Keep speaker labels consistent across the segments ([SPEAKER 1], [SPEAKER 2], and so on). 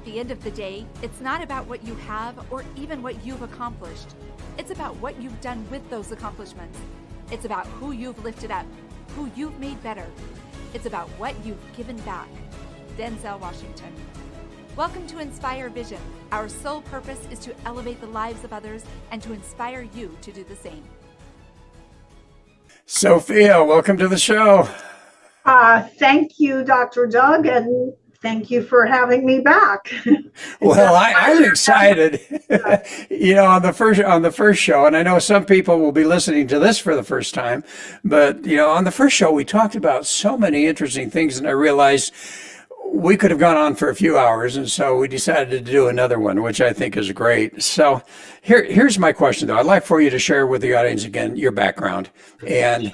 [SPEAKER 1] the end of the day, it's not about what you have or even what you've accomplished. It's about what you've done with those accomplishments. It's about who you've lifted up, who you've made better. It's about what you've given back. Denzel Washington. Welcome to Inspire Vision. Our sole purpose is to elevate the lives of others and to inspire you to do the same.
[SPEAKER 2] Sophia, welcome to the show.
[SPEAKER 3] Thank you, Dr. Doug, and thank you for having me back.
[SPEAKER 2] Well, I'm excited. On the first show, and I know some people will be listening to this for the first time, but on the first show we talked about so many interesting things, and I realized we could have gone on for a few hours, and so we decided to do another one, which I think is great. So here's my question, though. I'd like for you to share with the audience again your background, and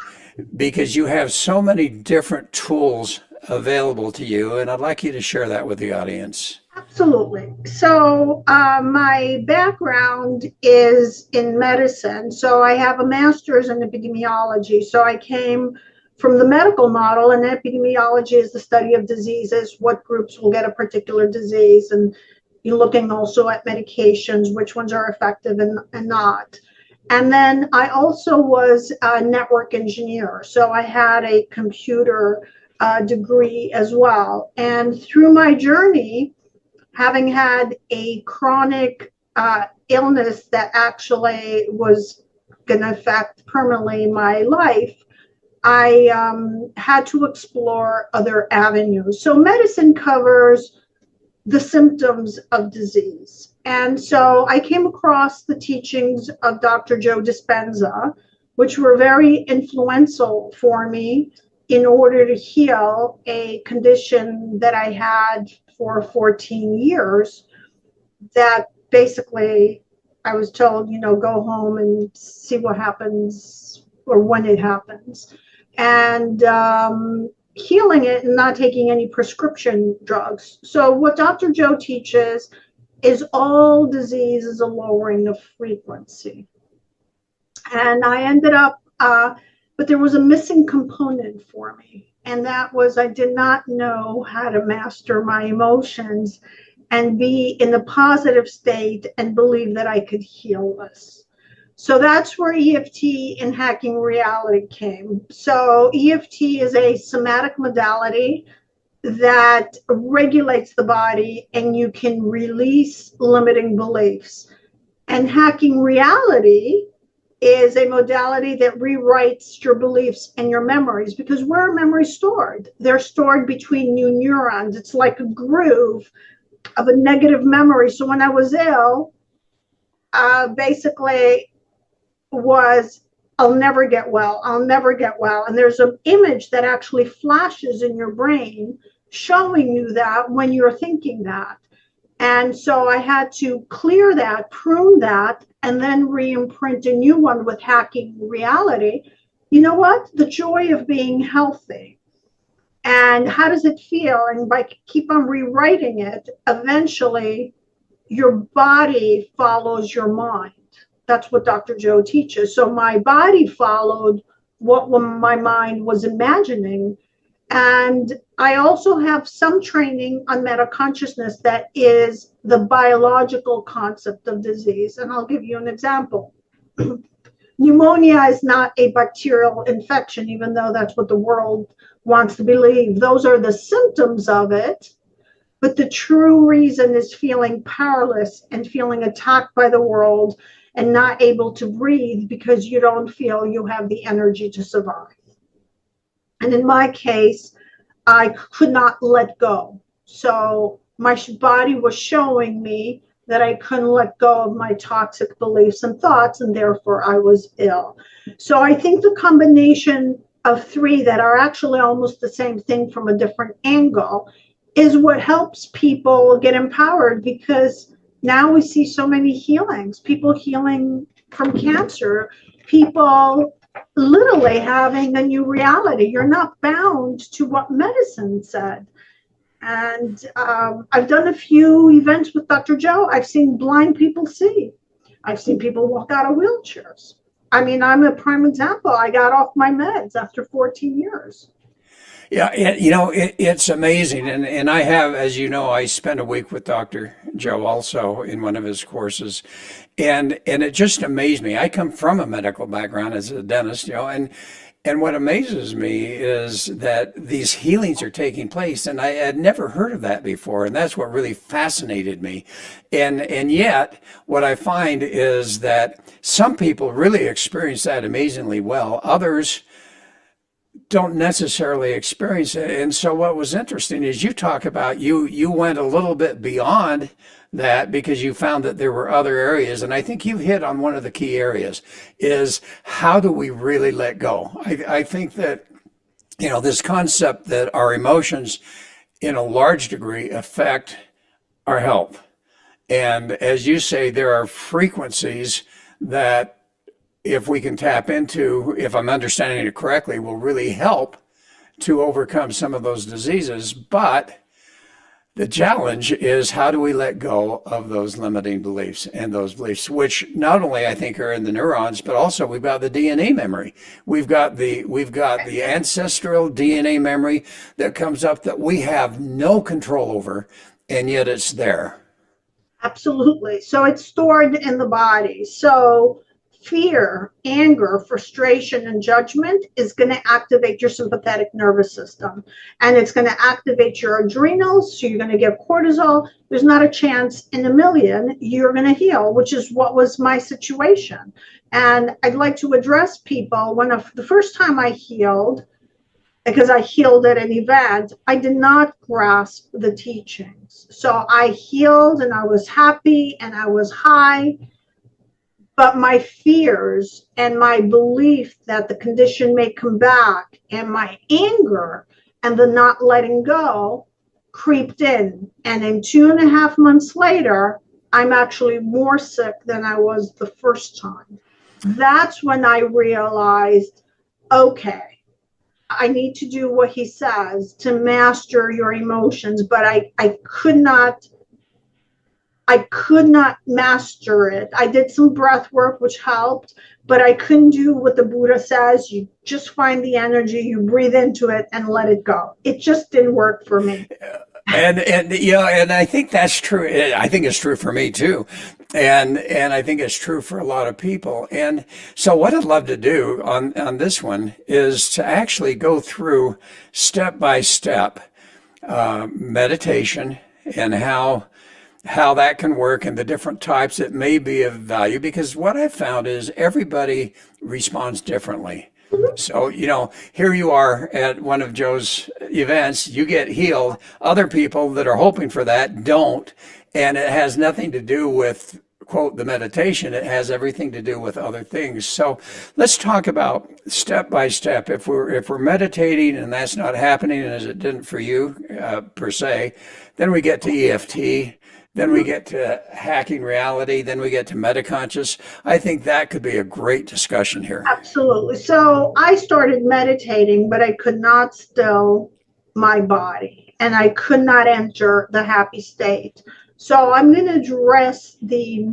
[SPEAKER 2] because you have so many different tools available to you, and I'd like you to share that with the audience.
[SPEAKER 3] Absolutely. So my background is in medicine. So I have a master's in epidemiology. So I came from the medical model, and epidemiology is the study of diseases, what groups will get a particular disease, and you're looking also at medications, which ones are effective and not. And then I also was a network engineer. So I had a computer degree as well. And through my journey, having had a chronic illness that actually was going to affect permanently my life, I had to explore other avenues. So medicine covers the symptoms of disease. And so I came across the teachings of Dr. Joe Dispenza, which were very influential for me in order to heal a condition that I had for 14 years that basically I was told, go home and see what happens or when it happens. And healing it and not taking any prescription drugs. So what Dr. Joe teaches is all disease is a lowering of frequency. And I ended up but there was a missing component for me, and that was I did not know how to master my emotions and be in a positive state and believe that I could heal this. So that's where EFT and hacking reality came. So EFT is a somatic modality that regulates the body, and you can release limiting beliefs. And hacking reality is a modality that rewrites your beliefs and your memories, because where are memories stored? They're stored between new neurons. It's like a groove of a negative memory. So when I was ill, basically was, I'll never get well. I'll never get well. And there's an image that actually flashes in your brain showing you that when you're thinking that. And so I had to clear that, prune that, and then re-imprint a new one with hacking reality. You know what? The joy of being healthy. And how does it feel? And by keep on rewriting it, eventually your body follows your mind. That's what Dr. Joe teaches. So my body followed what my mind was imagining. And I also have some training on meta consciousness that is the biological concept of disease. And I'll give you an example. Pneumonia is not a bacterial infection, even though that's what the world wants to believe. Those are the symptoms of it. But the true reason is feeling powerless and feeling attacked by the world and not able to breathe because you don't feel you have the energy to survive. And in my case, I could not let go. So my body was showing me that I couldn't let go of my toxic beliefs and thoughts, and therefore I was ill. So I think the combination of three that are actually almost the same thing from a different angle is what helps people get empowered, because now we see so many healings, people healing from cancer, people literally having a new reality. You're not bound to what medicine said. And I've done a few events with Dr. Joe. I've seen blind people see. I've seen people walk out of wheelchairs. I mean, I'm a prime example. I got off my meds after 14 years.
[SPEAKER 2] Yeah, it's amazing. And I have, as you know, I spent a week with Dr. Joe also in one of his courses. And it just amazed me. I come from a medical background as a dentist, and what amazes me is that these healings are taking place, and I had never heard of that before, and that's what really fascinated me. And yet, what I find is that some people really experience that amazingly well. Others don't necessarily experience it. And so what was interesting is you talk about you went a little bit beyond that because you found that there were other areas. And I think you hit on one of the key areas is how do we really let go? I think that, this concept that our emotions in a large degree affect our health. And as you say, there are frequencies that if we can tap into, if I'm understanding it correctly, will really help to overcome some of those diseases. But the challenge is how do we let go of those limiting beliefs and those beliefs, which not only I think are in the neurons, but also we've got the DNA memory. We've got the ancestral DNA memory that comes up that we have no control over, and yet it's there.
[SPEAKER 3] Absolutely. So it's stored in the body. So fear, anger, frustration, and judgment is going to activate your sympathetic nervous system. And it's going to activate your adrenals. So you're going to get cortisol. There's not a chance in a million you're going to heal, which is what was my situation. And I'd like to address people the first time I healed, because I healed at an event, I did not grasp the teachings. So I healed and I was happy and I was high. But my fears and my belief that the condition may come back and my anger and the not letting go creeped in. And in 2.5 months later, I'm actually more sick than I was the first time. That's when I realized, okay, I need to do what he says to master your emotions, but I could not master it. I did some breath work, which helped, but I couldn't do what the Buddha says. You just find the energy, you breathe into it and let it go. It just didn't work for me.
[SPEAKER 2] And I think that's true. I think it's true for me too. And I think it's true for a lot of people. And so what I'd love to do on this one is to actually go through step by step meditation and how that can work and the different types that may be of value, because what I've found is everybody responds differently. So, here you are at one of Joe's events, you get healed. Other people that are hoping for that don't. And it has nothing to do with, quote, the meditation. It has everything to do with other things. So let's talk about step by step. If we're meditating and that's not happening, as it didn't for you per se, then we get to EFT. Then we get to hacking reality. Then we get to metaconscious. I think that could be a great discussion here.
[SPEAKER 3] Absolutely. So I started meditating, but I could not still my body and I could not enter the happy state. So I'm going to address the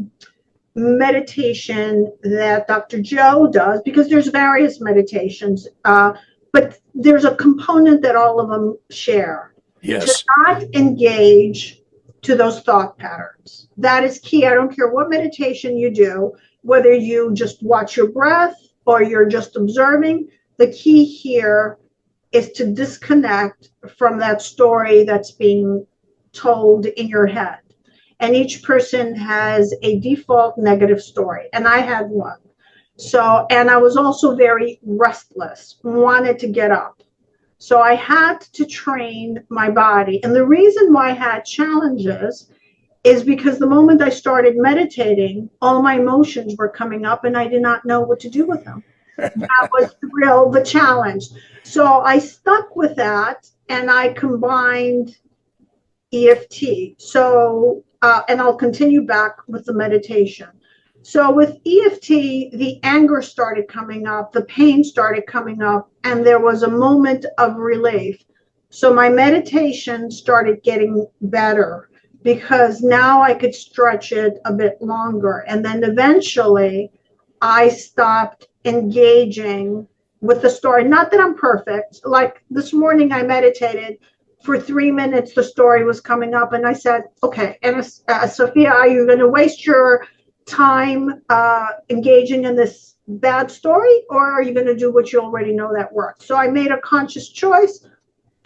[SPEAKER 3] meditation that Dr. Joe does, because there's various meditations, but there's a component that all of them share.
[SPEAKER 2] Yes.
[SPEAKER 3] To not engage to those thought patterns. That is key. I don't care what meditation you do, whether you just watch your breath or you're just observing. The key here is to disconnect from that story that's being told in your head. And each person has a default negative story. And I had one. And I was also very restless, wanted to get up. So I had to train my body. And the reason why I had challenges is because the moment I started meditating, all my emotions were coming up and I did not know what to do with them. That was the challenge. So I stuck with that and I combined EFT. And I'll continue back with the meditation. So with EFT, the anger started coming up, the pain started coming up, and there was a moment of relief. So my meditation started getting better because now I could stretch it a bit longer. And then eventually I stopped engaging with the story. Not that I'm perfect. Like this morning, I meditated for 3 minutes. The story was coming up, and I said, "Okay, and Sophia, are you going to waste your time engaging in this bad story, or are you going to do what you already know that works?" So I made a conscious choice,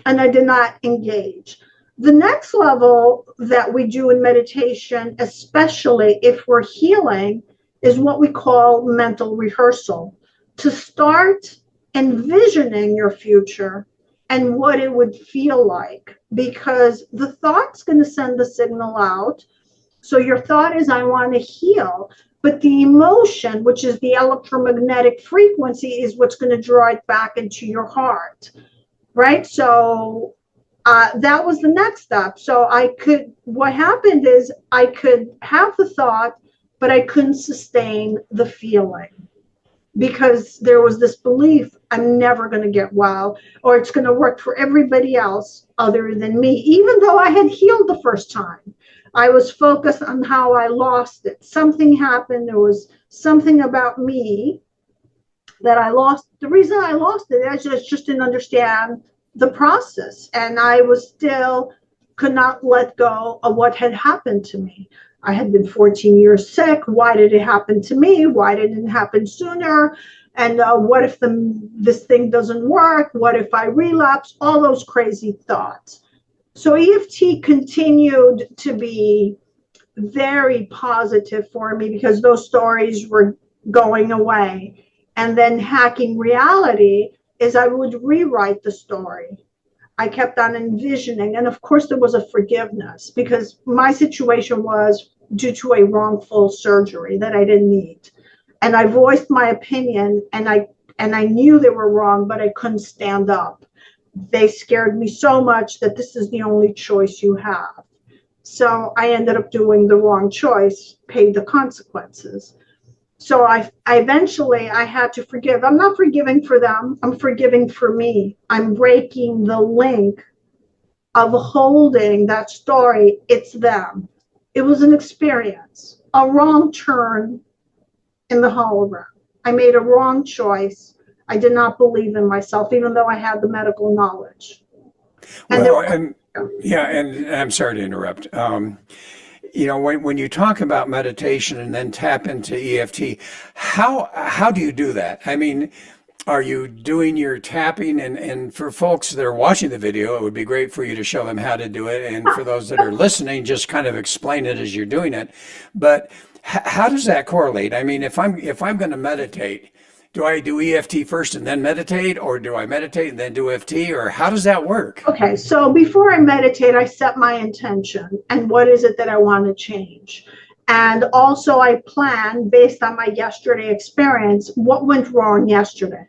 [SPEAKER 3] and I did not engage. The next level that we do in meditation, especially if we're healing, is what we call mental rehearsal. To start envisioning your future and what it would feel like, because the thought's going to send the signal out. So your thought is, I want to heal. But the emotion, which is the electromagnetic frequency, is what's going to draw it back into your heart, right? So that was the next step. So what happened is I could have the thought, but I couldn't sustain the feeling because there was this belief I'm never going to get well, or it's going to work for everybody else other than me. Even though I had healed the first time, I was focused on how I lost it. Something happened. There was something about me that I lost. The reason I lost it, I just didn't understand the process, and I could not let go of what had happened to me. I had been 14 years sick. Why did it happen to me? Why didn't it happen sooner? And what if this thing doesn't work? What if I relapse? All those crazy thoughts. So EFT continued to be very positive for me because those stories were going away. And then hacking reality is I would rewrite the story. I kept on envisioning. And of course, there was a forgiveness because my situation was due to a wrongful surgery that I didn't need. And I voiced my opinion, and I knew they were wrong, but I couldn't stand up. They scared me so much that this is the only choice you have. So I ended up doing the wrong choice, paid the consequences. So I eventually had to forgive. I'm not forgiving for them. I'm forgiving for me. I'm breaking the link of holding that story. It's them. It was an experience, a wrong turn in the hologram. I made a wrong choice. I did not believe in myself, even though I had the medical knowledge. And
[SPEAKER 2] I'm sorry to interrupt. When you talk about meditation and then tap into EFT, how do you do that? I mean, are you doing your tapping? And for folks that are watching the video, it would be great for you to show them how to do it. And for those that are listening, just kind of explain it as you're doing it. But how does that correlate? I mean, if I'm going to meditate, do I do EFT first and then meditate, or do I meditate and then do EFT, or how does that work?
[SPEAKER 3] Okay, so before I meditate, I set my intention and what is it that I want to change. And also I plan based on my yesterday experience, what went wrong yesterday.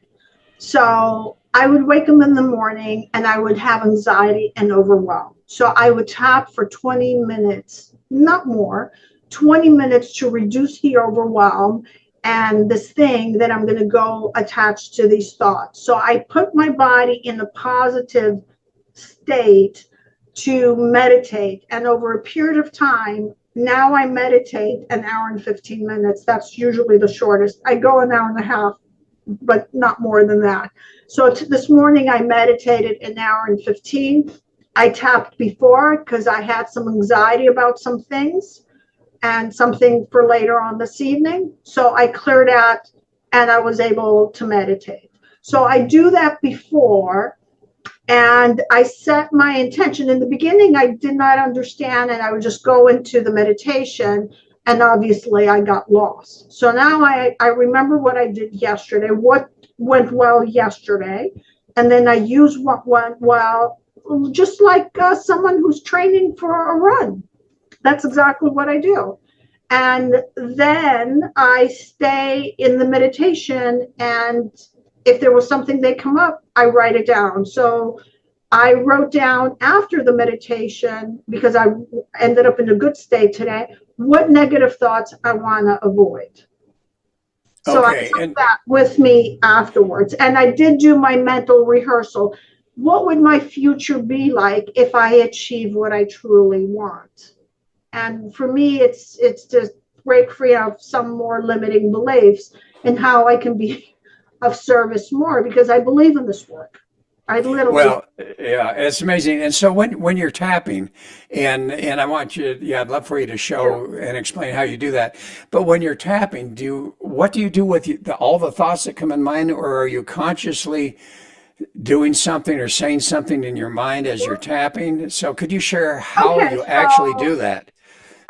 [SPEAKER 3] So I would wake up in the morning and I would have anxiety and overwhelm. So I would tap for 20 minutes, not more, 20 minutes to reduce the overwhelm and this thing that I'm going to go attach to these thoughts. So I put my body in a positive state to meditate. And over a period of time, now I meditate an hour and 15 minutes. That's usually the shortest. I go an hour and a half, but not more than that. So this morning I meditated an hour and 15. I tapped before because I had some anxiety about some things and something for later on this evening. So I cleared out and I was able to meditate. So I do that before and I set my intention. In the beginning, I did not understand and I would just go into the meditation and obviously I got lost. So now I remember what I did yesterday, what went well yesterday, and then I use what went well, just like someone who's training for a run. That's exactly what I do. And then I stay in the meditation, and if there was something that come up, I write it down. So I wrote down after the meditation, because I ended up in a good state today, what negative thoughts I want to avoid. So I took that with me afterwards. And I did do my mental rehearsal. What would my future be like if I achieve what I truly want? And for me, it's to break free of some more limiting beliefs and how I can be of service more because I believe in this work. I literally.
[SPEAKER 2] Well, yeah, it's amazing. And so when you're tapping, and I want you, yeah, I'd love for you to show and explain how you do that. But when you're tapping, what do you do with all the thoughts that come in mind, or are you consciously doing something or saying something in your mind as you're tapping? So could you share how
[SPEAKER 3] Okay,
[SPEAKER 2] you actually do that?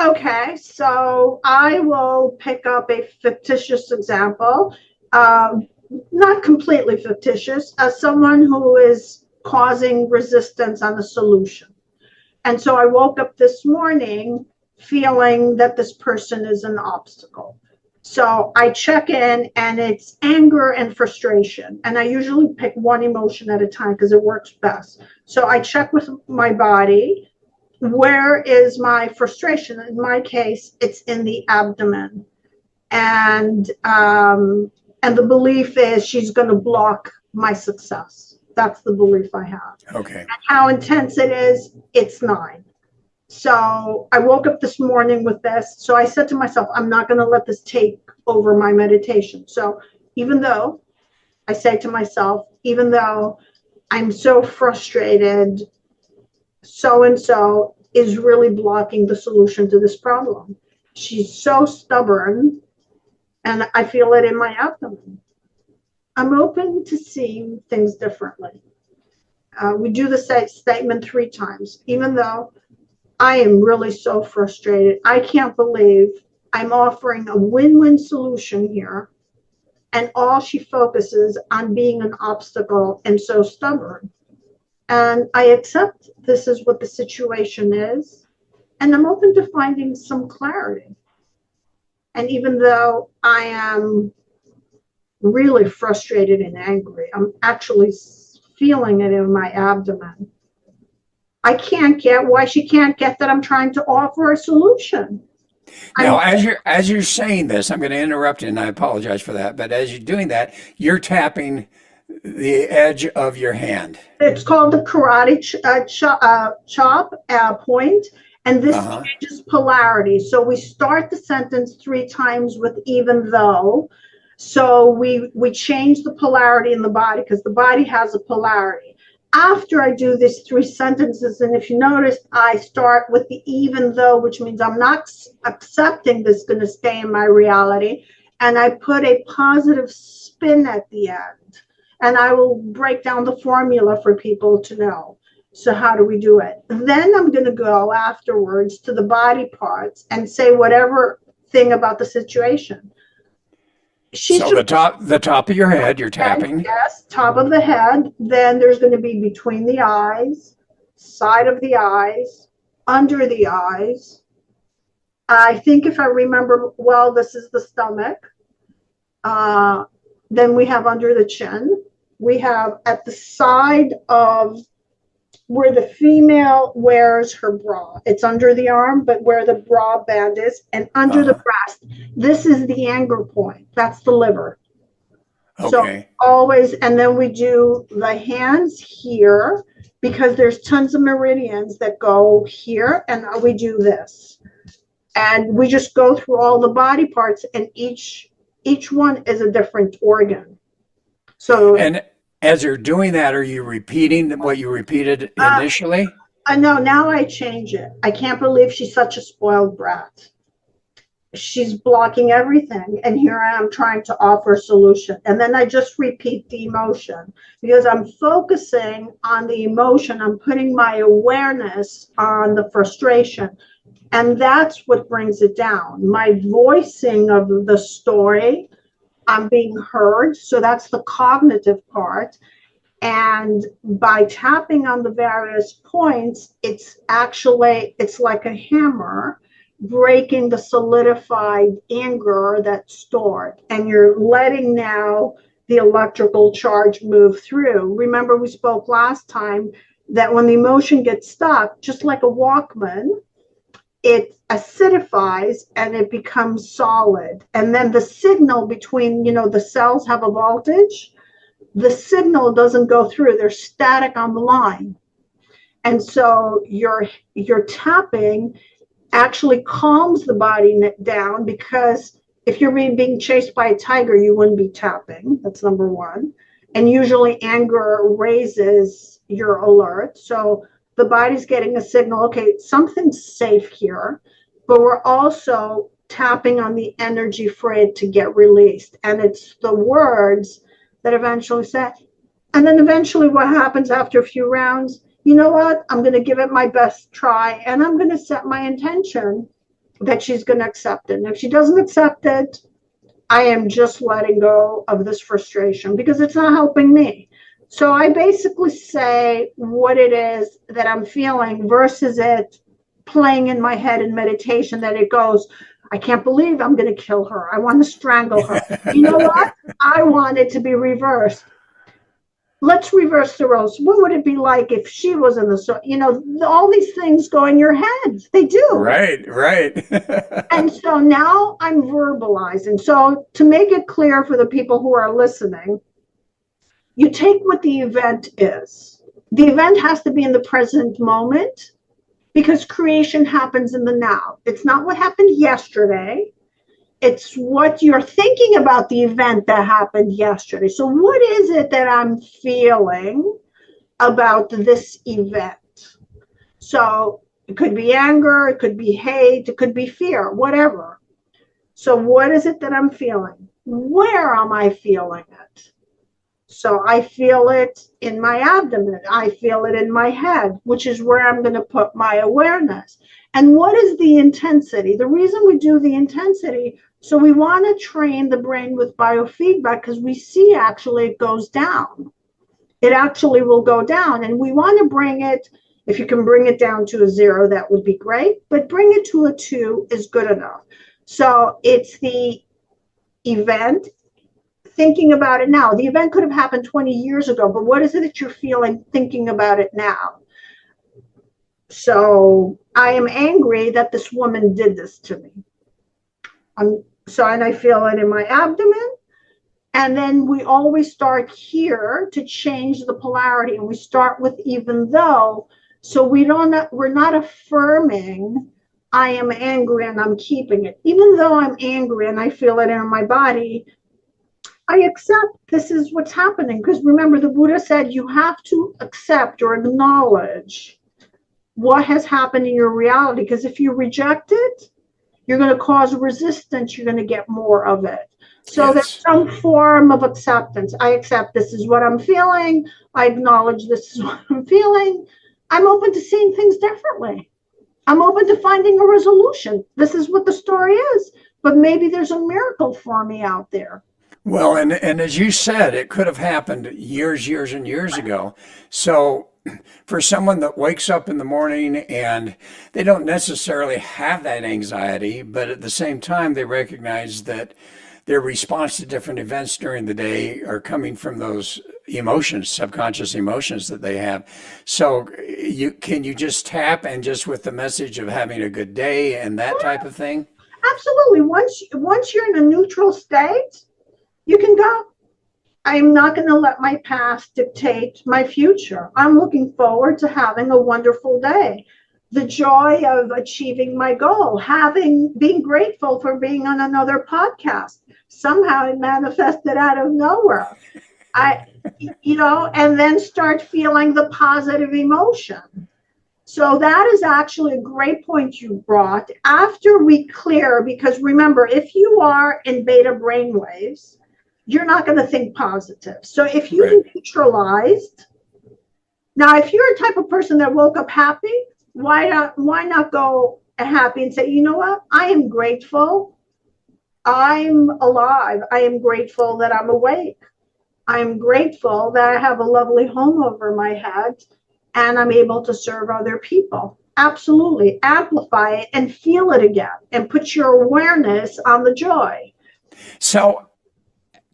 [SPEAKER 3] Okay, so I will pick up a fictitious example, not completely fictitious, as someone who is causing resistance on the solution. And so I woke up this morning feeling that this person is an obstacle. So I check in and it's anger and frustration. And I usually pick one emotion at a time because it works best. So I check with my body. Where is my frustration? In my case, it's in the abdomen, and the belief is she's going to block my success. That's the belief I have.
[SPEAKER 2] Okay.
[SPEAKER 3] And how intense it is, it's 9. So I woke up this morning with this. So I said to myself, I'm not going to let this take over my meditation. So even though I say to myself, even though I'm so frustrated, so and so is really blocking the solution to this problem. She's so stubborn, and I feel it in my abdomen. I'm open to seeing things differently. We do the statement 3 times. Even though I am really so frustrated, I can't believe I'm offering a win-win solution here, and all she focuses on being an obstacle and so stubborn. And I accept this is what the situation is, and I'm open to finding some clarity. And even though I am really frustrated and angry, I'm actually feeling it in my abdomen. I can't get why she can't get that I'm trying to offer a solution.
[SPEAKER 2] Now, as you're saying this, I'm going to interrupt you, and I apologize for that. But as you're doing that, you're tapping the edge of your hand.
[SPEAKER 3] It's called the karate chop point, and this changes polarity. So we start the sentence 3 times with even though. So we change the polarity in the body because the body has a polarity. After I do these 3 sentences, and if you notice, I start with the even though, which means I'm not accepting this is going to stay in my reality, and I put a positive spin at the end. And I will break down the formula for people to know. So how do we do it? Then I'm going to go afterwards to the body parts and say whatever thing about the situation.
[SPEAKER 2] So the top of your head, you're tapping.
[SPEAKER 3] Yes, top of the head. Then there's going to be between the eyes, side of the eyes, under the eyes. I think if I remember well, this is the stomach. Then we have under the chin. We have at the side of where the female wears her bra. It's under the arm, but where the bra band is, and under the breast. This is the anger point. That's the liver. Okay. So always, and then we do the hands here because there's tons of meridians that go here, and we do this. And we just go through all the body parts, and each one is a different organ. So,
[SPEAKER 2] and as you're doing that, are you repeating what you repeated initially?
[SPEAKER 3] No, now I change it. I can't believe she's such a spoiled brat. She's blocking everything, and here I am trying to offer a solution. And then I just repeat the emotion because I'm focusing on the emotion. I'm putting my awareness on the frustration. And that's what brings it down. My voicing of the story, I'm being heard. So that's the cognitive part. And by tapping on the various points, it's like a hammer breaking the solidified anger that's stored. And you're letting now the electrical charge move through. Remember, we spoke last time that when the emotion gets stuck, just like a Walkman, it acidifies and it becomes solid. And then the signal between, the cells have a voltage. The signal doesn't go through. They're static on the line. And so your tapping actually calms the body down because If you're being chased by a tiger, you wouldn't be tapping. That's number one. And usually anger raises your alert. So the body's getting a signal, okay, something's safe here, but we're also tapping on the energy for it to get released. And it's the words that eventually say, and then eventually what happens after a few rounds, you know what, I'm going to give it my best try, and I'm going to set my intention that she's going to accept it. And if she doesn't accept it, I am just letting go of this frustration because it's not helping me. So I basically say what it is that I'm feeling versus it playing in my head in meditation that it goes, I can't believe I'm going to kill her. I want to strangle her. You know what? I want it to be reversed. Let's reverse the roles. What would it be like if she was in the, you know, all these things go in your head. They do.
[SPEAKER 2] Right, right.
[SPEAKER 3] And so now I'm verbalizing. So to make it clear for the people who are listening, you take what the event is. The event has to be in the present moment because creation happens in the now. It's not what happened yesterday. It's what you're thinking about the event that happened yesterday. So what is it that I'm feeling about this event? So it could be anger, it could be hate, it could be fear, whatever. So what is it that I'm feeling? Where am I feeling it? So I feel it in my abdomen. I feel it in my head, which is where I'm going to put my awareness. And what is the intensity? The reason we do the intensity, so we want to train the brain with biofeedback because we see actually it goes down. It actually will go down. And we want to bring it, if you can bring it down to a 0, that would be great. But bring it to a 2 is good enough. So it's the event, thinking about it now. The event could have happened 20 years ago, but what is it that you're feeling thinking about it now? So I am angry that this woman did this to me. And I feel it in my abdomen. And then we always start here to change the polarity. And we start with even though, so we're not affirming I am angry and I'm keeping it. Even though I'm angry and I feel it in my body, I accept this is what's happening. Because remember, the Buddha said you have to accept or acknowledge what has happened in your reality. Because if you reject it, you're going to cause resistance. You're going to get more of it. So there's some form of acceptance. I accept this is what I'm feeling. I acknowledge this is what I'm feeling. I'm open to seeing things differently. I'm open to finding a resolution. This is what the story is. But maybe there's a miracle for me out there.
[SPEAKER 2] Well, and as you said, it could have happened years and years ago. So for someone that wakes up in the morning and they don't necessarily have that anxiety, but at the same time, they recognize that their response to different events during the day are coming from those emotions, subconscious emotions that they have. So can you just tap and just with the message of having a good day and that type of thing?
[SPEAKER 3] Absolutely. Once you're in a neutral state, you can go. I'm not going to let my past dictate my future. I'm looking forward to having a wonderful day. The joy of achieving my goal, being grateful for being on another podcast. Somehow it manifested out of nowhere. And then start feeling the positive emotion. So that is actually a great point you brought. After we clear, because remember, if you are in beta brainwaves, you're not going to think positive. So if you neutralized, now if you're a type of person that woke up happy, why not go happy and say, you know what? I am grateful. I'm alive. I am grateful that I'm awake. I'm grateful that I have a lovely home over my head and I'm able to serve other people. Absolutely. Amplify it and feel it again and put your awareness on the joy.
[SPEAKER 2] So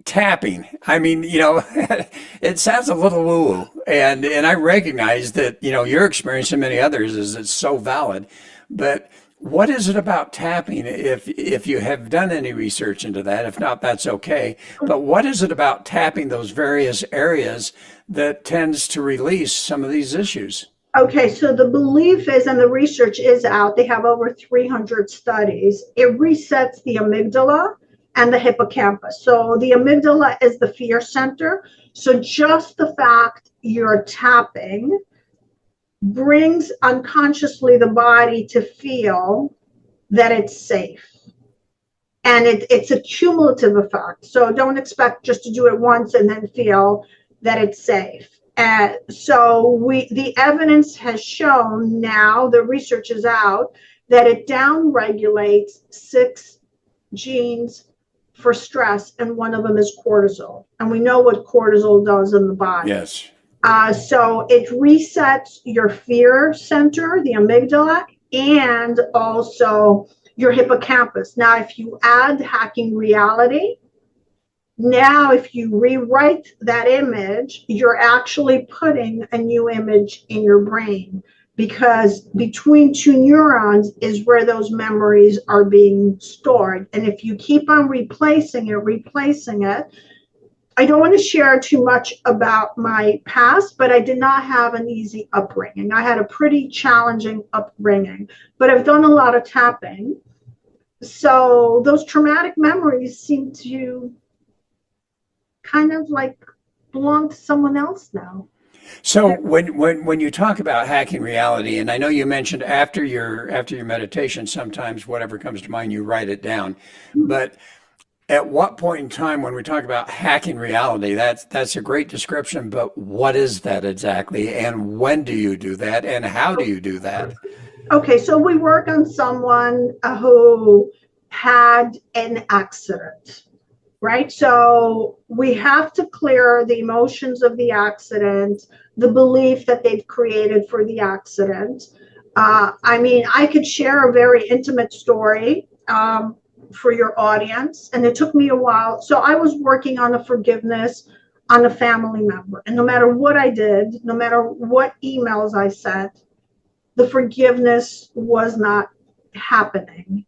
[SPEAKER 2] tapping, I mean, it sounds a little woo-woo, and I recognize that, your experience and many others is it's so valid, but what is it about tapping, if you have done any research into that? If not, that's okay. But what is it about tapping those various areas that tends to release some of these issues?
[SPEAKER 3] Okay, so the belief is, and the research is out, they have over 300 studies, it resets the amygdala, and the hippocampus. So the amygdala is the fear center. So just the fact you're tapping brings unconsciously the body to feel that it's safe. And it's a cumulative effect. So don't expect just to do it once and then feel that it's safe. And so the evidence has shown now, the research is out, that it downregulates 6 genes for stress, and one of them is cortisol. And we know what cortisol does in the body.
[SPEAKER 2] Yes.
[SPEAKER 3] So it resets your fear center, the amygdala, and also your hippocampus. Now, if you add hacking reality, now if you rewrite that image, you're actually putting a new image in your brain, because between 2 neurons is where those memories are being stored. And if you keep on replacing it, I don't want to share too much about my past, but I did not have an easy upbringing. I had a pretty challenging upbringing, but I've done a lot of tapping. So those traumatic memories seem to kind of like belong to someone else now.
[SPEAKER 2] So when you talk about hacking reality, and I know you mentioned after your meditation, sometimes whatever comes to mind, you write it down. But at what point in time, when we talk about hacking reality, that's a great description, but what is that exactly? And when do you do that? And how do you do that?
[SPEAKER 3] Okay, so we work on someone who had an accident, right? So we have to clear the emotions of the accident, the belief that they've created for the accident. I mean, I could share a very intimate story for your audience, and it took me a while. So I was working on a forgiveness on a family member, and no matter what I did, no matter what emails I sent, the forgiveness was not happening.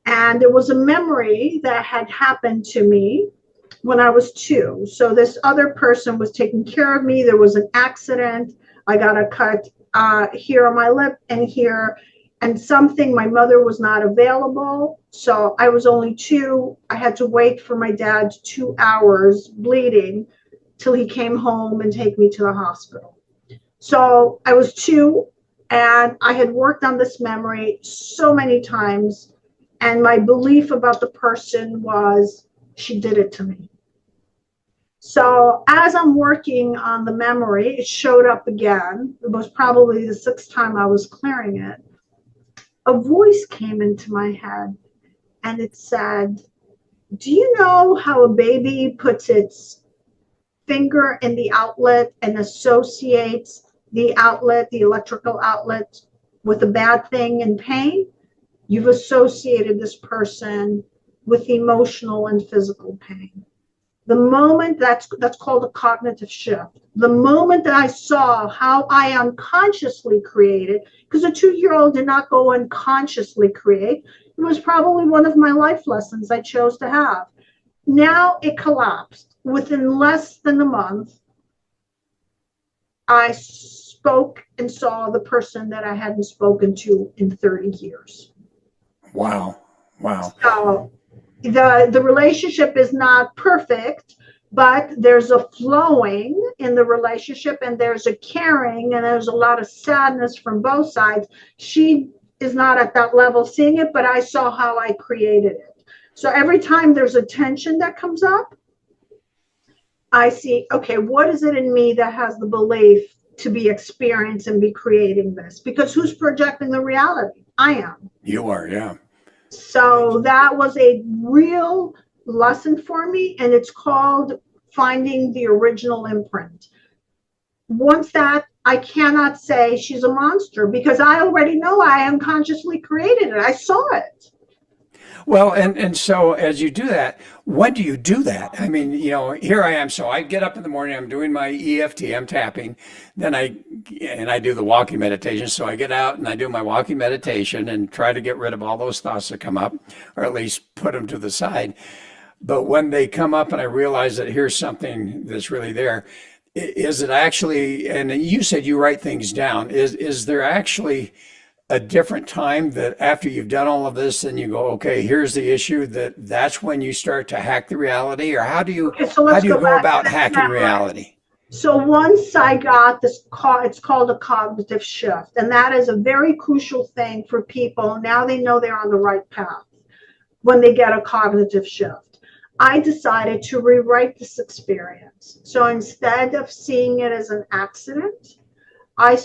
[SPEAKER 3] And there was a memory that had happened to me when I was 2. So this other person was taking care of me. There was an accident. I got a cut here on my lip and here, and something, my mother was not available. So I was only 2. I had to wait for my dad 2 hours bleeding till he came home and take me to the hospital. So I was 2, and I had worked on this memory so many times. And my belief about the person was, she did it to me. So as I'm working on the memory, it showed up again. It was probably the 6th time I was clearing it. A voice came into my head, and it said, do you know how a baby puts its finger in the outlet and associates the outlet, the electrical outlet, with a bad thing and pain? You've associated this person with emotional and physical pain. The moment that's called a cognitive shift. The moment that I saw how I unconsciously created, because a 2-year-old did not go unconsciously create, it was probably one of my life lessons I chose to have. Now it collapsed. Within less than a month, I spoke and saw the person that I hadn't spoken to in 30 years.
[SPEAKER 2] Wow.
[SPEAKER 3] So the relationship is not perfect, but there's a flowing in the relationship, and there's a caring, and there's a lot of sadness from both sides. She is not at that level seeing it, but I saw how I created it. So every time there's a tension that comes up, I see, okay, what is it in me that has the belief to be experienced and be creating this? Because who's projecting the reality? I am.
[SPEAKER 2] You are, yeah.
[SPEAKER 3] So that was a real lesson for me, and it's called finding the original imprint. Once that, I cannot say she's a monster, because I already know I unconsciously created it. I saw it.
[SPEAKER 2] Well, and so as you do that, when do you do that? I mean, here I am. So I get up in the morning, I'm doing my EFT, I'm tapping, then I do the walking meditation. So I get out and I do my walking meditation and try to get rid of all those thoughts that come up, or at least put them to the side. But when they come up and I realize that here's something that's really there, is it actually, and you said you write things down, is there actually a different time that after you've done all of this, then you go, okay, here's the issue, that's when you start to hack the reality? Or
[SPEAKER 3] Okay, so
[SPEAKER 2] how
[SPEAKER 3] let's
[SPEAKER 2] do you
[SPEAKER 3] go
[SPEAKER 2] go
[SPEAKER 3] back to
[SPEAKER 2] about
[SPEAKER 3] this
[SPEAKER 2] hacking
[SPEAKER 3] memory.
[SPEAKER 2] reality?
[SPEAKER 3] So once I got this, it's called a cognitive shift, and that is a very crucial thing for people. Now they know they're on the right path when they get a cognitive shift. I decided to rewrite this experience. So instead of seeing it as an accident, I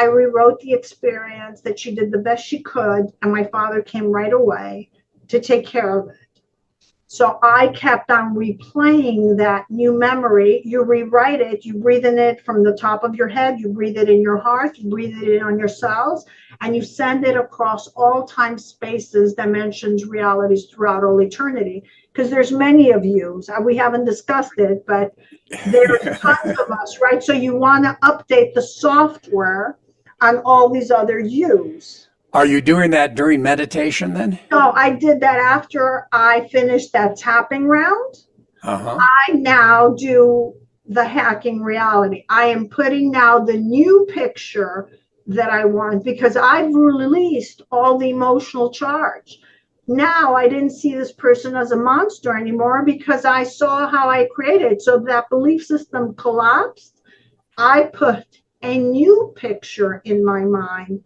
[SPEAKER 3] rewrote the experience that she did the best she could, and my father came right away to take care of it. So I kept on replaying that new memory. You rewrite it, you breathe in it from the top of your head, you breathe it in your heart, you breathe it in on your cells, and you send it across all time, spaces, dimensions, realities throughout all eternity. Because there's many of you. We haven't discussed it, but there's tons of us, right? So you want to update the software on all these other yous.
[SPEAKER 2] Are you doing that during meditation then?
[SPEAKER 3] No, I did that after I finished that tapping round.
[SPEAKER 2] Uh-huh.
[SPEAKER 3] I now do the hacking reality. I am putting now the new picture that I want because I've released all the emotional charge. Now I didn't see this person as a monster anymore because I saw how I created. So that belief system collapsed. I put a new picture in my mind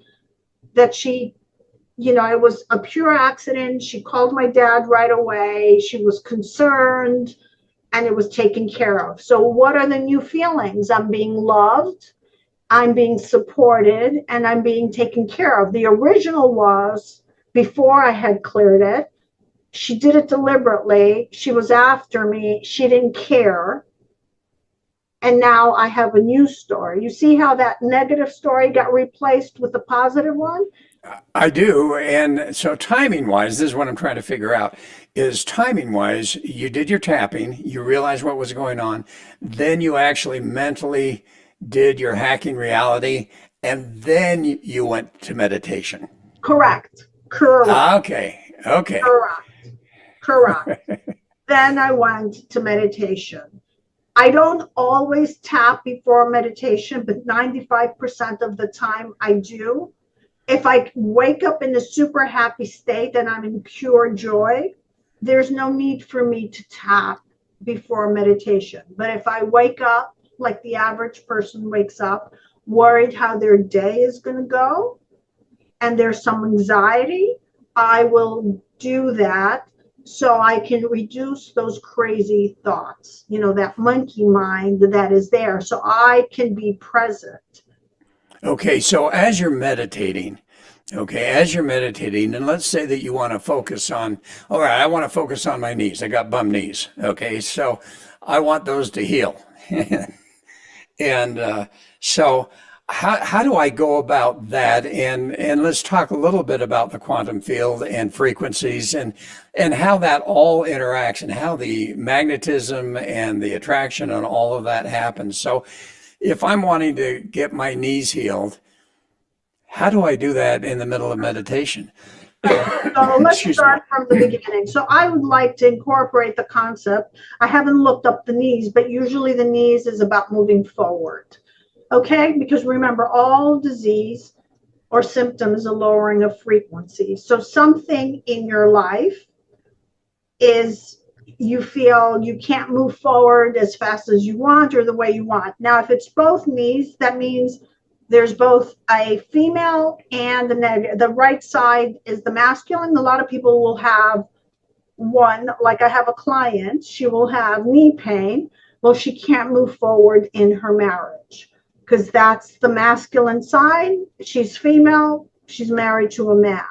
[SPEAKER 3] that it was a pure accident. She called my dad right away. She was concerned and it was taken care of. So what are the new feelings? I'm being loved, I'm being supported, and I'm being taken care of. The original was, before I had cleared it, she did it deliberately. She was after me. She didn't care. And now I have a new story. You see how that negative story got replaced with a positive one?
[SPEAKER 2] I do. And so timing wise, this is what I'm trying to figure out is timing wise, you did your tapping, you realized what was going on, then you actually mentally did your hacking reality, and then you went to meditation.
[SPEAKER 3] Correct. Correct.
[SPEAKER 2] Okay. Okay.
[SPEAKER 3] Correct. Correct. Then I went to meditation. I don't always tap before meditation, but 95% of the time I do. If I wake up in a super happy state and I'm in pure joy, there's no need for me to tap before meditation. But if I wake up like the average person wakes up, worried how their day is going to go, and there's some anxiety, I will do that so I can reduce those crazy thoughts, that monkey mind that is there, so I can be present.
[SPEAKER 2] Okay, so as you're meditating, and let's say that you want to focus on, all right, I want to focus on my knees. I got bum knees. Okay, so I want those to heal. And so how do I go about that? And let's talk a little bit about the quantum field and frequencies and how that all interacts and how the magnetism and the attraction and all of that happens. So if I'm wanting to get my knees healed, how do I do that in the middle of meditation?
[SPEAKER 3] So let's start from the beginning. So I would like to incorporate the concept. I haven't looked up the knees, but usually the knees is about moving forward. Okay? Because remember, all disease or symptom is a lowering of frequency. So something in your life is you feel you can't move forward as fast as you want or the way you want. Now, if it's both knees, that means there's both a female and a negative. The right side is the masculine. A lot of people will have one, like I have a client, she will have knee pain. Well, she can't move forward in her marriage because that's the masculine side. She's female. She's married to a man.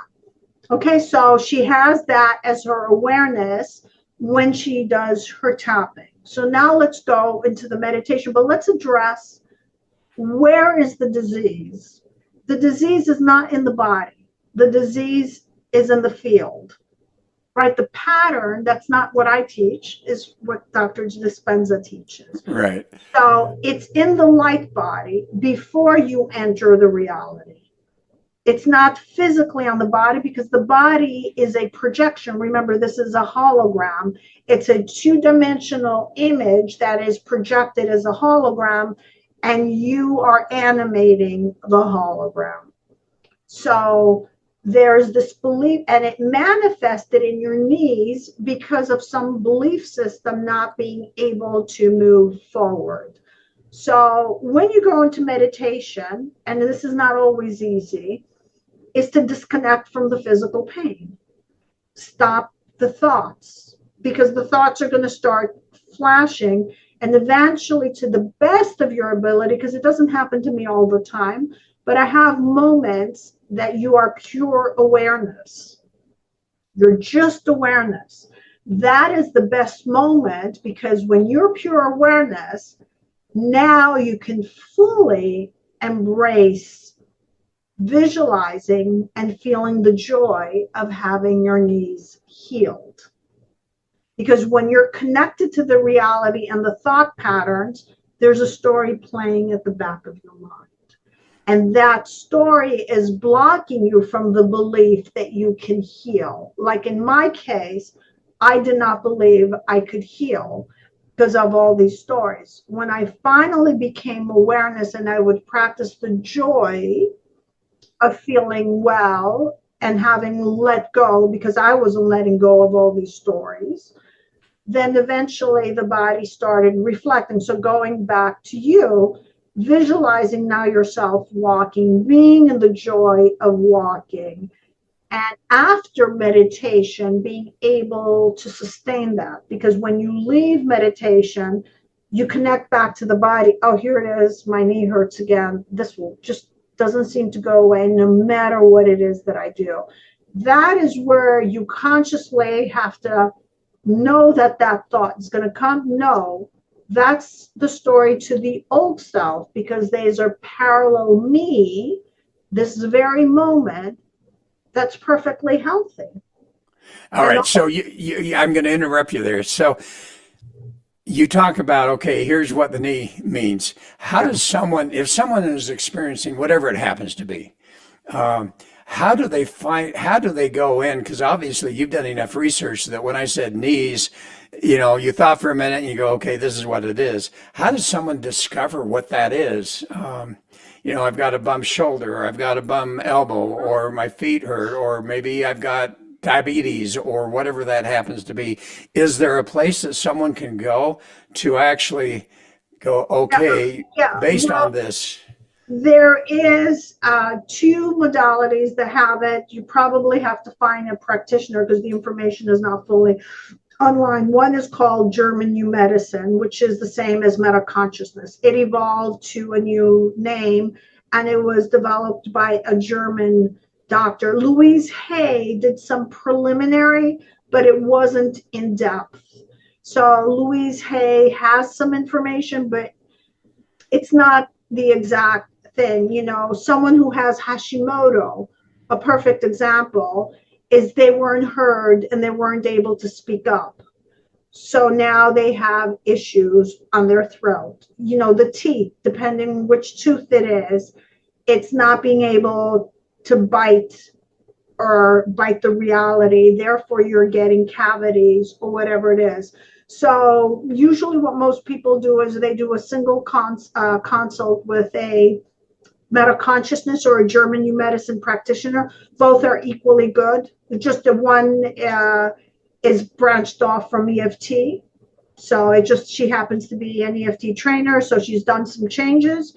[SPEAKER 3] Okay, so she has that as her awareness when she does her tapping. So now let's go into the meditation, but let's address where is the disease? The disease is not in the body. The disease is in the field, right? The pattern, that's not what I teach, is what Dr. Dispenza teaches.
[SPEAKER 2] Right.
[SPEAKER 3] So it's in the light body before you enter the reality. It's not physically on the body because the body is a projection. Remember, this is a hologram. It's a two-dimensional image that is projected as a hologram, and you are animating the hologram. So there's this belief, and it manifested in your knees because of some belief system not being able to move forward. So when you go into meditation, and this is not always easy, is to disconnect from the physical pain. Stop the thoughts, because the thoughts are going to start flashing, and eventually, to the best of your ability, because it doesn't happen to me all the time, but I have moments that you are pure awareness. You're just awareness. That is the best moment, because when you're pure awareness, now you can fully embrace visualizing and feeling the joy of having your knees healed. Because when you're connected to the reality and the thought patterns, there's a story playing at the back of your mind. And that story is blocking you from the belief that you can heal. Like in my case, I did not believe I could heal because of all these stories. When I finally became awareness and I would practice the joy of feeling well and having let go, because I wasn't letting go of all these stories, then eventually the body started reflecting. So going back to you, visualizing now yourself walking, being in the joy of walking. And after meditation, being able to sustain that. Because when you leave meditation, you connect back to the body. Oh, here it is. My knee hurts again. This will just doesn't seem to go away no matter what it is that I do. That is where you consciously have to know that that thought is going to come. No, that's the story to the old self, because these are parallel me, this very moment, that's perfectly healthy.
[SPEAKER 2] All right. So I'm going to interrupt you there. So you talk about, okay, here's what the knee means. How does someone, if someone is experiencing whatever it happens to be, how do they go in? Because obviously you've done enough research that when I said knees, you thought for a minute and you go, okay, this is what it is. How does someone discover what that is? I've got a bum shoulder, or I've got a bum elbow, or my feet hurt, or maybe I've got diabetes, or whatever that happens to be. Is there a place that someone can go to actually go, okay, based on this?
[SPEAKER 3] There is 2 modalities that have it. You probably have to find a practitioner because the information is not fully online. One is called German New Medicine, which is the same as meta consciousness. It evolved to a new name, and it was developed by a German doctor. Louise Hay did some preliminary, but it wasn't in depth. So Louise Hay has some information, but it's not the exact thing. Someone who has Hashimoto, a perfect example, is they weren't heard and they weren't able to speak up. So now they have issues on their throat. The teeth, depending which tooth it is, it's not being able to bite the reality. Therefore, you're getting cavities or whatever it is. So usually what most people do is they do a single consult with a meta consciousness or a German New Medicine practitioner. Both are equally good. Just the one is branched off from EFT. So she happens to be an EFT trainer. So she's done some changes,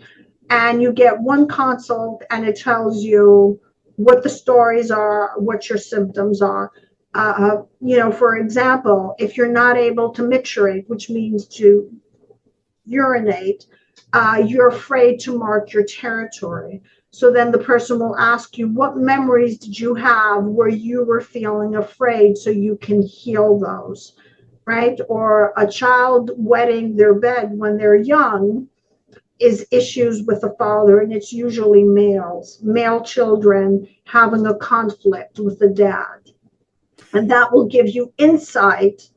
[SPEAKER 3] and you get one consult and it tells you what the stories are, what your symptoms are. For example, if you're not able to micturate, which means to urinate, you're afraid to mark your territory. So then the person will ask you, what memories did you have where you were feeling afraid, so you can heal those, right? Or a child wetting their bed when they're young is issues with the father, and it's usually male children having a conflict with the dad. And that will give you insight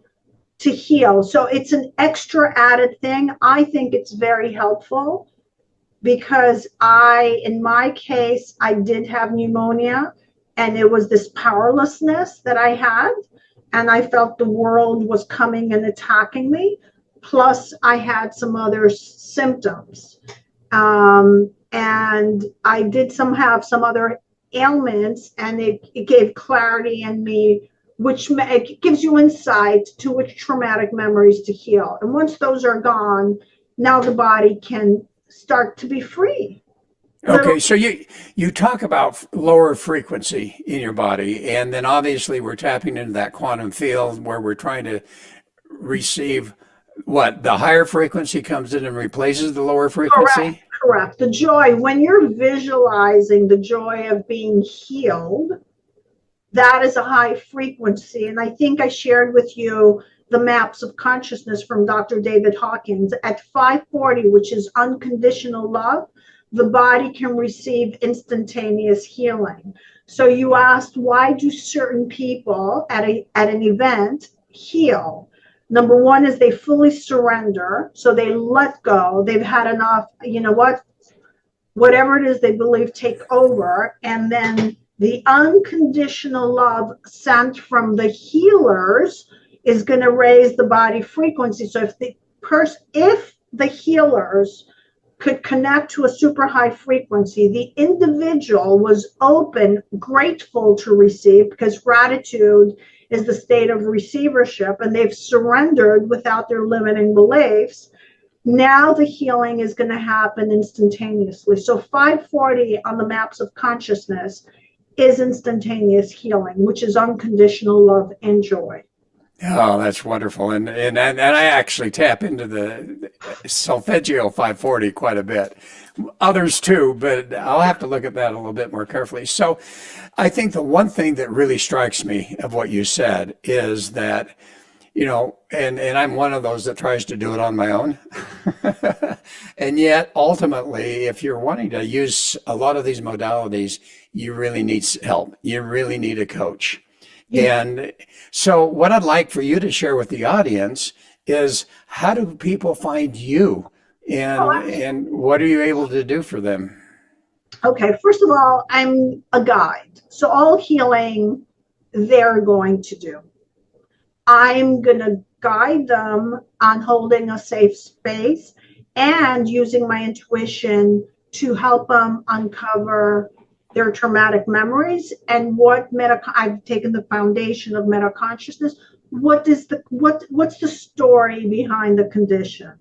[SPEAKER 3] to heal. So it's an extra added thing. I think it's very helpful because in my case, I did have pneumonia, and it was this powerlessness that I had. And I felt the world was coming and attacking me. Plus, I had some other symptoms. And I did have some other ailments, and it gave clarity in me, it gives you insight to which traumatic memories to heal. And once those are gone, now the body can start to be free.
[SPEAKER 2] Okay, so you talk about lower frequency in your body, and then obviously we're tapping into that quantum field where we're trying to receive what the higher frequency comes in and replaces the lower frequency.
[SPEAKER 3] Correct. The joy, when you're visualizing the joy of being healed, that is a high frequency. And I think I shared with you the maps of consciousness from Dr. David Hawkins. At 540, which is unconditional love, the body can receive instantaneous healing. So you asked, why do certain people at an event heal? Number one is they fully surrender. So they let go. They've had enough, whatever it is they believe take over. And then the unconditional love sent from the healers is going to raise the body frequency. So if the healers could connect to a super high frequency, the individual was open, grateful to receive, because gratitude is the state of receivership, and they've surrendered without their limiting beliefs. Now the healing is going to happen instantaneously. So 540 on the maps of consciousness is instantaneous healing, which is unconditional love and joy.
[SPEAKER 2] Oh, that's wonderful. And I actually tap into the solfeggio 540 quite a bit. Others too, but I'll have to look at that a little bit more carefully. So I think the one thing that really strikes me of what you said is that, and I'm one of those that tries to do it on my own. And yet, ultimately, if you're wanting to use a lot of these modalities, you really need help. You really need a coach. Yeah. And so what I'd like for you to share with the audience is, how do people find you, and what are you able to do for them?
[SPEAKER 3] Okay, first of all, I'm a guide. So all healing they're going to do, I'm going to guide them on holding a safe space and using my intuition to help them uncover their traumatic memories and I've taken the foundation of meta consciousness. What's the story behind the condition?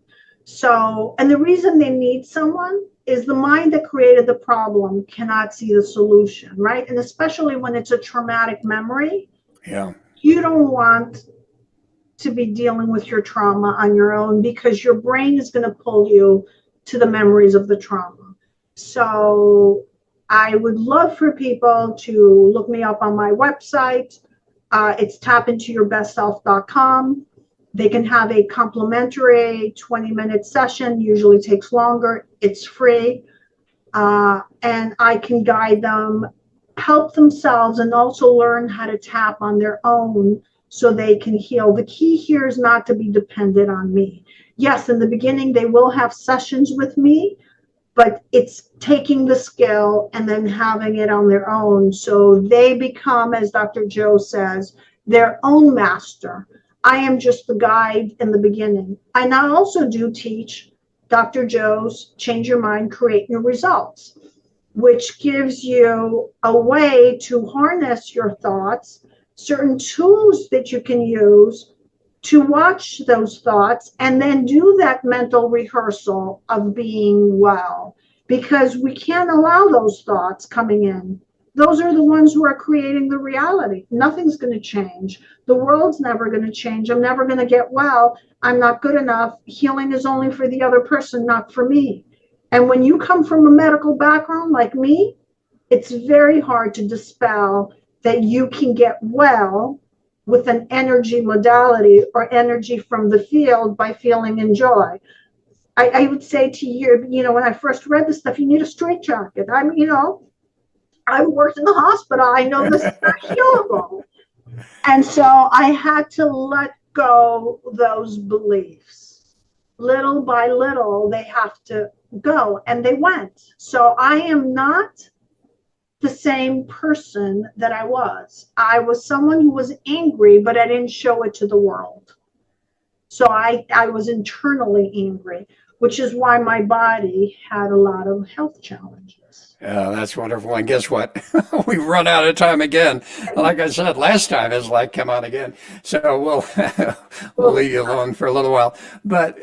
[SPEAKER 3] So, and the reason they need someone is the mind that created the problem cannot see the solution, right? And especially when it's a traumatic memory, you don't want to be dealing with your trauma on your own, because your brain is going to pull you to the memories of the trauma. So I would love for people to look me up on my website. It's tapintourbestself.com. They can have a complimentary 20-minute session, usually takes longer. It's free. And I can guide them, help themselves, and also learn how to tap on their own so they can heal. The key here is not to be dependent on me. Yes, in the beginning, they will have sessions with me, but it's taking the skill and then having it on their own. So they become, as Dr. Joe says, their own master. I am just the guide in the beginning. I now also do teach Dr. Joe's Change Your Mind, Create Your Results, which gives you a way to harness your thoughts, certain tools that you can use to watch those thoughts, and then do that mental rehearsal of being well, because we can't allow those thoughts coming in. Those are the ones who are creating the reality. Nothing's going to change. The world's never going to change. I'm never going to get well. I'm not good enough. Healing is only for the other person, not for me. And when you come from a medical background like me, it's very hard to dispel that you can get well with an energy modality or energy from the field by feeling in joy. I would say to you, when I first read this stuff, you need a straitjacket. I've worked in the hospital. I know this is not healable. And so I had to let go those beliefs. Little by little, they have to go, and they went. So I am not the same person that I was. I was someone who was angry, but I didn't show it to the world. So I was internally angry, which is why my body had a lot of health challenges.
[SPEAKER 2] That's wonderful. And guess what? We've run out of time again. Like I said, last time is like, come on again. So we'll leave you alone for a little while. But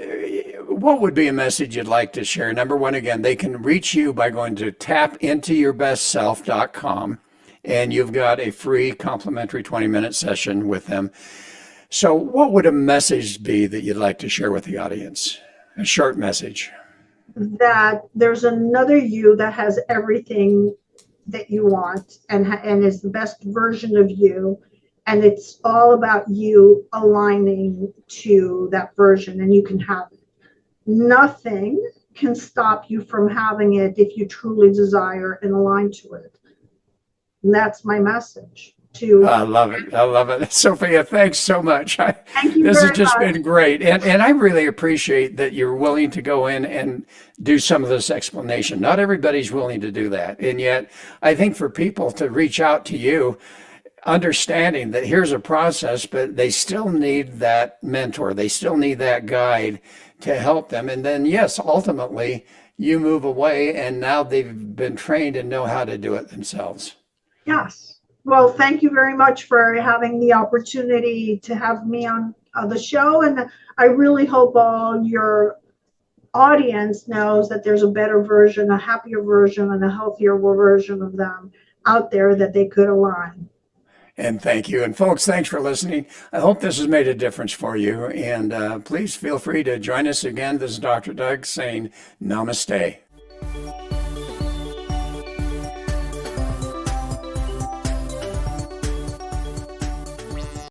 [SPEAKER 2] what would be a message you'd like to share? Number one, again, they can reach you by going to tapintourbestself.com, and you've got a free complimentary 20-minute session with them. So what would a message be that you'd like to share with the audience? A short message.
[SPEAKER 3] That there's another you that has everything that you want and is the best version of you, and it's all about you aligning to that version, and you can have it. Nothing can stop you from having it if you truly desire and align to it. And that's my message.
[SPEAKER 2] I love it. I love it. Sophia, thanks so much.
[SPEAKER 3] Thank you
[SPEAKER 2] This has
[SPEAKER 3] very
[SPEAKER 2] just
[SPEAKER 3] much.
[SPEAKER 2] been great. And I really appreciate that you're willing to go in and do some of this explanation. Not everybody's willing to do that. And yet, I think for people to reach out to you, understanding that here's a process, but they still need that mentor, they still need that guide to help them. And then, yes, ultimately, you move away, and now they've been trained and know how to do it themselves.
[SPEAKER 3] Yes. Well, thank you very much for having the opportunity to have me on the show. And I really hope all your audience knows that there's a better version, a happier version, and a healthier version of them out there that they could align.
[SPEAKER 2] And thank you. And folks, thanks for listening. I hope this has made a difference for you. And please feel free to join us again. This is Dr. Doug saying namaste.